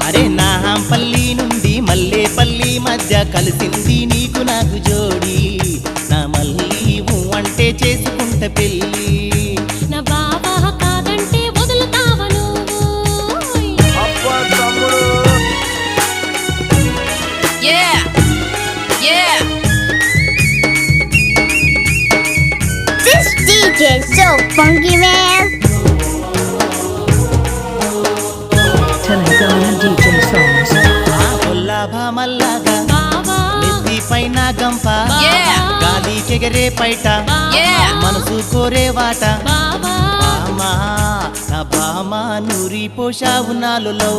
అరే నా పల్లి నుండి మల్లేపల్లి మధ్య కలిసింది నీకు నాకు జోడి నా మల్లి అంటే చేసుకుంట పెళ్ళి నా బాబా కాదంటే వదులుతావా నువ్వు అబ్బా తమ్ముడు This DJ is so funky, man. Telangana DJ songs. ఆ కొల్లాభా మల్లాగా బాబా నెత్తి పైన గంప గాలి కెగరే పైట మనసు కోరే వాట బాబా బామా నా బామా నూరి పోషావు నాలులో